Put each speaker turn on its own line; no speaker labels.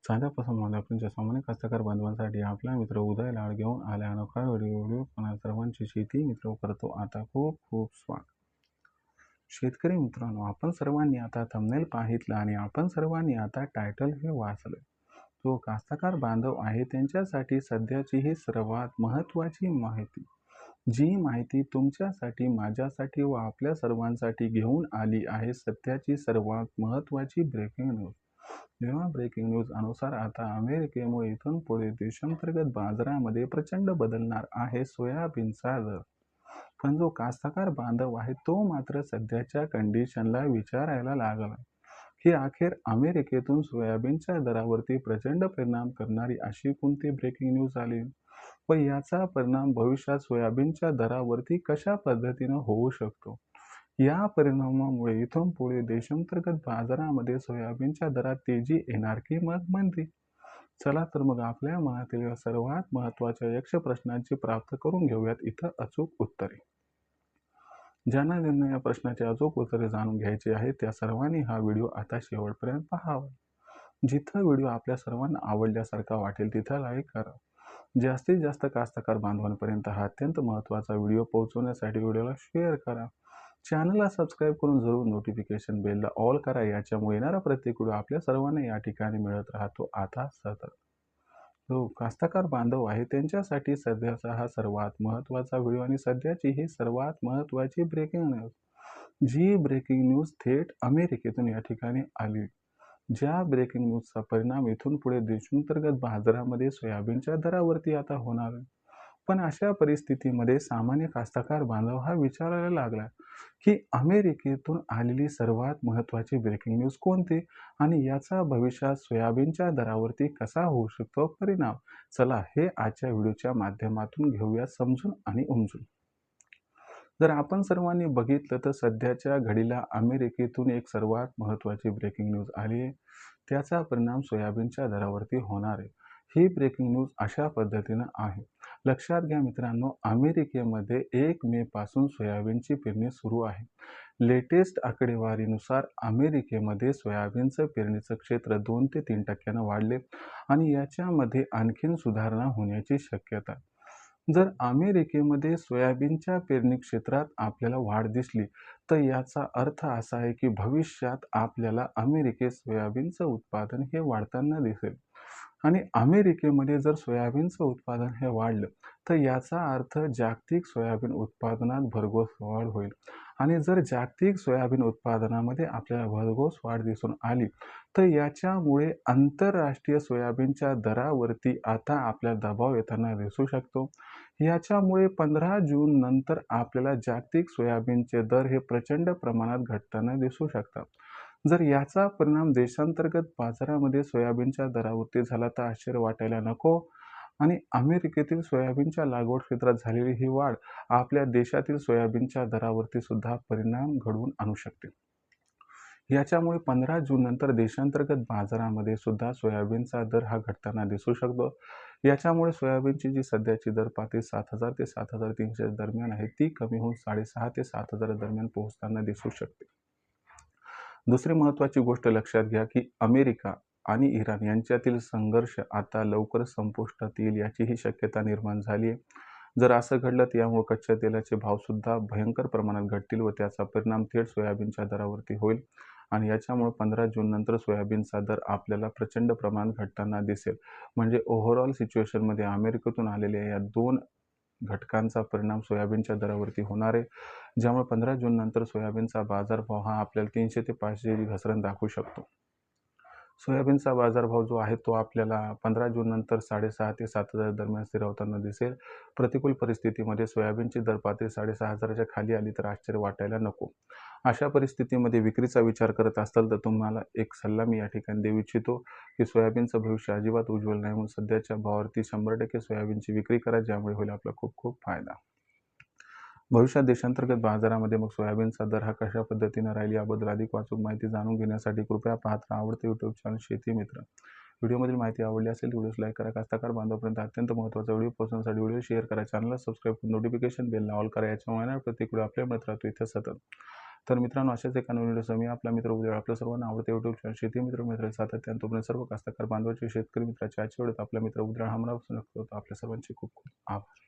ताज्यापासून माध्यमांच्या सामान्य कास्तकार बांधवांसाठी आपला मित्र उदय लाड घेऊन आल्या अनोखा व्हिडिओ सर्वांची शेती मित्र करतो आता खूप खूप स्वागत. शेतकरी मित्रांनो, आपण सर्वांनी आता थंबनेल पाहितलं आणि आपण सर्वांनी आता टायटल हे वाचलं. जो कास्तकार बांधव आहे त्यांच्यासाठी सध्याची ही सर्वात महत्त्वाची माहिती, जी माहिती तुमच्यासाठी, माझ्यासाठी व आपल्या सर्वांसाठी घेऊन आली आहे सध्याची सर्वात महत्त्वाची ब्रेकिंग न्यूज. जेव्हा ब्रेकिंग न्यूज अनुसार आता अमेरिकेमुळे इथून पुढे देशांतर्गत बाजारामध्ये प्रचंड बदलणार आहे सोयाबीनचा दर. पण जो कास्तकार बांधव आहे तो मात्र सध्याच्या कंडिशनला विचारायला लागला की अखेर अमेरिकेतून सोयाबीनच्या दरावरती प्रचंड परिणाम करणारी अशी कोणती ब्रेकिंग न्यूज आली व याचा परिणाम भविष्यात सोयाबीनच्या दरावरती कशा पद्धतीनं होऊ शकतो. या परिणामामुळे इथून पुढे देशांतर्गत बाजारामध्ये सोयाबीनच्या दरात तेजी येणार की मग मंदी. चला तर मग आपल्या मनातील या सर्वात महत्त्वाच्या यक्ष प्रश्नांची प्राप्त करून घेऊयात इथं अचूक उत्तरे. ज्यांना या प्रश्नाचे अचूक उत्तरे जाणून घ्यायचे आहे त्या सर्वांनी हा व्हिडिओ आता शेवटपर्यंत पाहावा. जिथं व्हिडिओ आपल्या सर्वांना आवडल्यासारखा वाटेल तिथं लाईक करा. जास्तीत जास्त कास्तकार बांधवांपर्यंत हा अत्यंत महत्त्वाचा व्हिडिओ पोहोचवण्यासाठी व्हिडिओला शेअर करा. चॅनलला सबस्क्राईब करून जरूर नोटिफिकेशन बेलला ऑल करा. याच्यामुळे येणारा प्रत्येक व्हिडिओ आपल्या सर्वांना या ठिकाणी मिळत राहतो आता सतत. जो कास्तकार बांधव आहे त्यांच्यासाठी सध्याचा हा सर्वात महत्त्वाचा व्हिडिओ आणि सध्याची ही सर्वात महत्त्वाची ब्रेकिंग न्यूज. जी ब्रेकिंग न्यूज थेट अमेरिकेतून या ठिकाणी आली. ज्या ब्रेकिंग न्यूजचा परिणाम इथून पुढे देशांतर्गत बाजारामध्ये सोयाबीनच्या दरावरती आता होणार आहे. पण अशा परिस्थितीमध्ये सामान्य कास्तकार बांधव हा विचारायला लागला की अमेरिकेतून आलेली सर्वात महत्त्वाची ब्रेकिंग न्यूज कोणती आणि याचा भविष्यात सोयाबीनच्या दरावरती कसा होऊ शकतो परिणाम. चला हे आजच्या व्हिडिओच्या माध्यमातून घेऊया समजून आणि उमजून. जर आपण सर्वांनी बघितलं तर सध्याच्या घडीला अमेरिकेतून एक सर्वात महत्त्वाची ब्रेकिंग न्यूज आली आहे. त्याचा परिणाम सोयाबीनच्या दरावरती होणार आहे. ही ब्रेकिंग न्यूज अशा पद्धतीनं आहे. लक्षात घ्या मित्रांनो, अमेरिकेमध्ये 1 मे पासून सोयाबीनची पेरणी सुरू आहे. लेटेस्ट आकडेवारीनुसार अमेरिकेमध्ये सोयाबीनचं पेरणीचं क्षेत्र 2 ते 3% वाढले आणि याच्यामध्ये आणखीन सुधारणा होण्याची शक्यता आहे. जर अमेरिकेमध्ये सोयाबीनच्या पेरणी क्षेत्रात आपल्याला वाढ दिसली तर याचा अर्थ असा आहे की भविष्यात आपल्याला अमेरिकेत सोयाबीनचं उत्पादन हे वाढताना दिसेल आणि अमेरिकेमध्ये जर सोयाबीनचं उत्पादन हे वाढलं तर याचा अर्थ जागतिक सोयाबीन उत्पादनात भरघोस वाढ होईल आणि जर जागतिक सोयाबीन उत्पादनामध्ये आपल्याला भरघोस वाढ दिसून आली तर याच्यामुळे आंतरराष्ट्रीय सोयाबीनच्या दरावरती आता आपल्याला दबाव येताना दिसू शकतो. याच्यामुळे 15 जून नंतर आपल्याला जागतिक सोयाबीनचे दर हे प्रचंड प्रमाणात घटताना दिसू शकतात. जर याचा परिणाम देशांतर्गत बाजारामध्ये सोयाबीनच्या दरावरती झाला तर आश्चर्य वाटायला नको आणि अमेरिकेतील सोयाबीनच्या लागवड क्षेत्रात झालेली ही वाढ आपल्या देशातील सोयाबीनच्या दरावरती सुद्धा परिणाम घडवून आणू शकते. याच्यामुळे 15 जून नंतर देशांतर्गत बाजारामध्ये सुद्धा सोयाबीनचा दर हा घटताना दिसू शकतो. याच्यामुळे सोयाबीनची जी सध्याची दर पातळी 7,000 ते 7,300 दरम्यान आहे ती कमी होऊन 6,500 ते 7,000 दरम्यान पोहोचताना दिसू शकते. दुसरी महत्त्वाची गोष्ट लक्षात घ्या की अमेरिका आणि इराण यांच्यातील संघर्ष आता लवकरच संपुष्टात येईल याचीही शक्यता निर्माण झाली आहे. जर असं घडलं तर यामुळे कच्च्या तेलाचे भावसुद्धा भयंकर प्रमाणात घटतील व त्याचा परिणाम थेट सोयाबीनच्या दरावरती होईल आणि याच्यामुळे 15 जून नंतर सोयाबीनचा दर आपल्याला प्रचंड प्रमाणात घटताना दिसेल. म्हणजे ओव्हरऑल सिच्युएशनमध्ये अमेरिकेतून आलेल्या या 2 घटकांचा परिणाम सोयाबीनच्या दरावरती होणार आहे, ज्यामुळे 15 जून नंतर सोयाबीनचा बाजारभाव हा आपल्याला 300 ते 500 ची घसरण दाखवू शकतो. सोयाबीनचा बाजारभाव जो आहे तो आपल्याला 15 जून नंतर 6,500 ते 7,000 दरम्यान स्थिरावताना दिसेल. प्रतिकूल परिस्थितीमध्ये सोयाबीनची दर पातळी 6,500च्या खाली आली तर आश्चर्य वाटायला नको. अशा परिस्थितीमध्ये विक्रीचा विचार करत असाल तर तुम्हाला एक सल्ला मी या ठिकाणी देऊ इच्छितो की सोयाबीनचं भविष्य अजिबात उज्ज्वल नाही, म्हणून सध्याच्या भावावरती 100% सोयाबीनची विक्री करा, ज्यामुळे होईल आपला खूप खूप फायदा. भविष्यात देशांतर्गत बाजारामध्ये मग सोयाबीनचा दर हा कशा पद्धतीने राहील याबद्दल अधिक अचूक माहिती जाणून घेण्यासाठी कृपया पाहत राहा आवडते यूट्यूब चॅनल शेती मित्र. व्हिडिओमधील माहिती आवडली असेल व्हिडिओस लाईक करा. कास्तकार बांधवापर्यंत अत्यंत महत्त्वाचा व्हिडिओ पोहोचण्यासाठी व्हिडिओ शेअर करा. चॅनलला सबस्क्राईब करून नोटिफिकेशन बेलला ऑल करा. याच्यामुळे प्रत्येक व्हिडिओ आपल्या मिळत राहतो इथे सतत. तर मित्रांनो, अशाच एका नवीन व्हिडिओसह मी आपला मित्र उद्या आपल्या सर्वांना आवडते यूट्यूब चॅनल शेती मित्र सातत्याने तोपर्यंत सर्व कास्तकार बांधवाचे शेतकरी मित्राचे आजच्या वेळेत आपला मित्र उद्या हा आपल्या सर्वांचे खूप खूप आभार.